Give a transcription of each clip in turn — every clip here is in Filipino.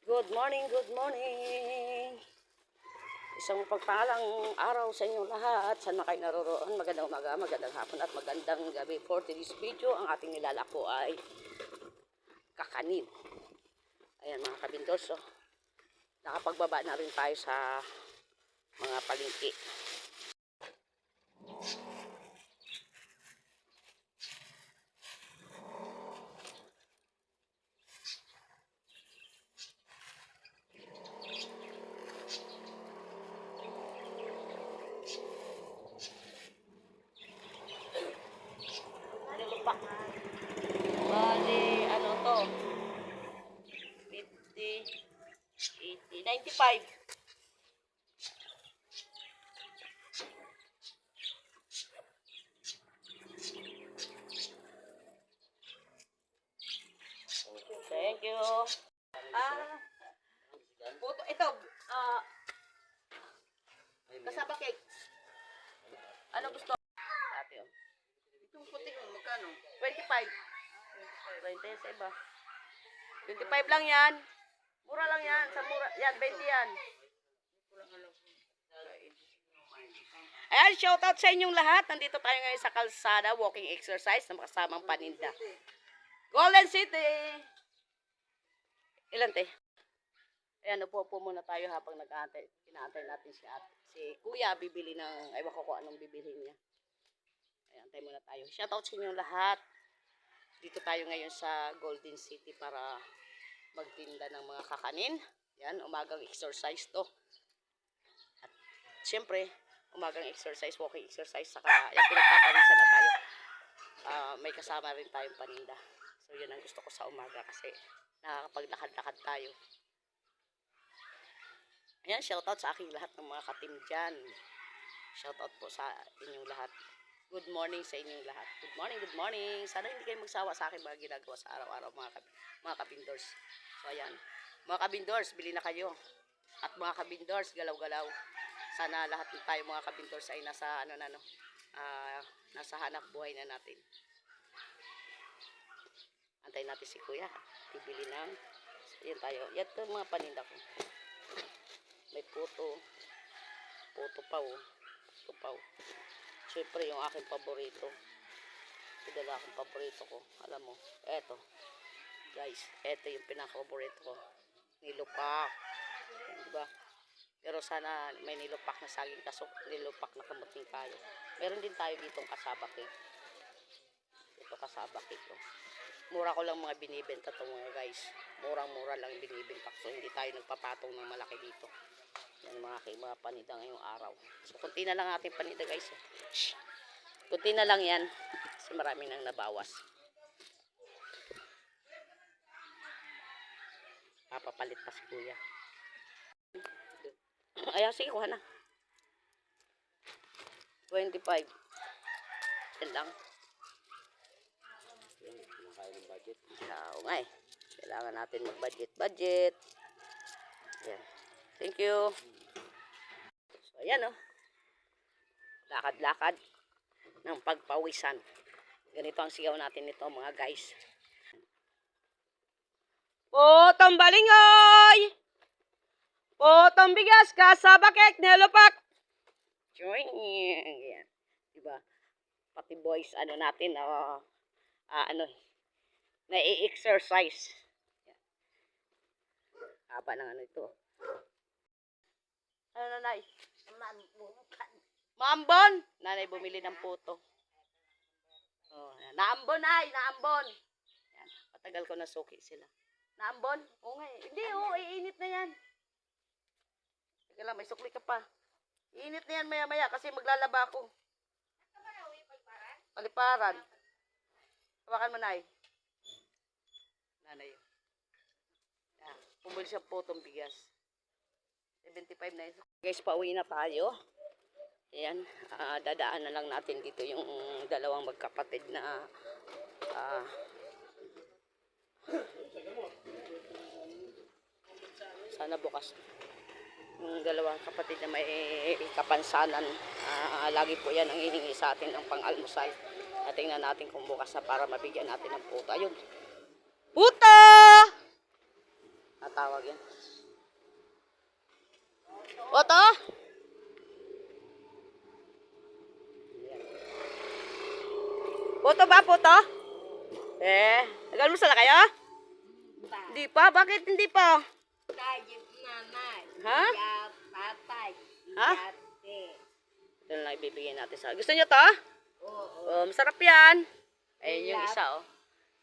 Good morning, good morning. Isang pagpalang araw sa inyong lahat. Saan na kayo naroroon? Magandang umaga, magandang hapon at magandang gabi. For today's video, ang ating nilalako ay kakanin. Ayan mga kabindos, oh. Nakapagbaba na rin tayo sa mga palengke. Bali, ano to? 50, 80, 95. Thank you. Puto, ito, kasaba cake. Ano gusto? Ate, oh. Itong puti ko, magkano? 25. 20 sa iba. 25 lang yan. Mura lang yan. Sa mura. Yan, 20 yan. Ayan, shoutout sa inyong lahat. Nandito tayo ngayon sa kalsada, walking exercise na kasamang paninda. Golden City! Ilan, te? Ayan, upo muna tayo habang nag-aantay. Inaantay natin si Kuya bibili ng, ewan ko kung anong bibili niya. Ayan, antay muna tayo. Shoutout sa inyong lahat. Dito tayo ngayon sa Golden City para magtinda ng mga kakanin. Yan, umagang exercise to. At syempre, umagang exercise, walking exercise, saka yan, pinagpapawisan na tayo. May kasama rin tayong paninda. So yun ang gusto ko sa umaga kasi nakakapaglakad-lakad tayo. Ayan, shoutout sa aking lahat ng mga katim dyan. Shoutout po sa inyong lahat. Good morning sa inyong lahat. Good morning, good morning. Sana hindi kayo magsawa sa akin mga ginagawa sa araw-araw mga kabindors. So ayan, mga kabindors, bili na kayo. At mga kabindors, galaw-galaw. Sana lahat tayo mga kabindors ay nasa nasa hanap buhay na natin. Antay natin si Kuya. Bibili ng yan tayo. Yan ito mga paninda ko. May puto. Puto pa, oh. Puto pa, oh. Siyempre, yung aking paborito. Idala akong paborito ko. Alam mo, eto. Guys, eto yung pinaka-paborito ko. Nilupak. Diba? Pero sana may nilupak na saging kaso nilupak na kamuting kayo. Meron din tayo ditong kasaba cake. Ito kasaba cake. Oh. Mura ko lang mga binibenta to mga guys. Murang-mura lang binibenta. So, hindi tayo nagpapatong ng malaki dito. Yan mga paninda ngayong araw. So, kunti na lang ating paninda guys. Shhh. Kunti na lang yan. Kasi marami nang nabawas. Papapalit pa si Kuya. Ayan, sige, kuha na. 25. Yan lang. Oo nga eh. Kailangan natin mag-budget. Yan. Thank you. So, ayan oh. Lakad-lakad ng pagpawisan. Ganito ang sigaw natin nito mga guys. Potong balingoy! Potong bigas, kasaba cake, nilupak! Joing! Yan. Diba? Pati boys, natin, na-i-exercise. Haba ng ito. Ano nanay? Maambon! Nanay bumili ng puto. Oh, naambon ay, naambon. Yan, patagal ko na suki sila. Naambon? Oo nga eh. Hindi, iinit na yan. Teka lang, may sukli ka pa. Iinit na yan maya-maya kasi maglalaba ako. Paliparan. Hawakan mo, nay. Nanay. Yan, bumili siya putong bigas. 75 na ito. Guys, pauwi na tayo. Ayan, dadaan na lang natin dito yung dalawang magkapatid na sana bukas yung dalawang kapatid na may kapansanan, lagi po yan ang hihingi sa atin ng pang-almusal. Tingnan natin kung bukas na para mabigyan natin ng puto. Ayun, puto! Natawag yan. Puto? Ayan. Puto ba, puto? Nag-almusal na kayo? Hindi pa? Bakit hindi pa? Ha? Ha? Ito na lang ibibigay natin sa... Gusto nyo to? Oo. Masarap yan. Ayun yung isa, oh.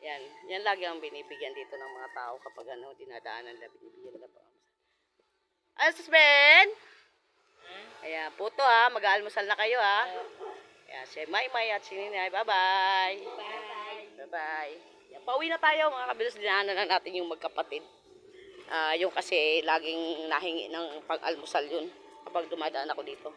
Yan. Yan lagi ang binibigyan dito ng mga tao kapag ano, dinadaanan nila, binibigyan nila pa. Ano, Susben? Ayan, puto ha. Mag-aalmusal na kayo ha. Ayan, si Maymay at si Ninay. Bye-bye. Bye-bye. Yan, pauwi na tayo mga kabilos. Dinaanan na natin yung magkapatid. Yung kasi laging nahingi ng pag-almusal yun kapag dumadaan ako dito.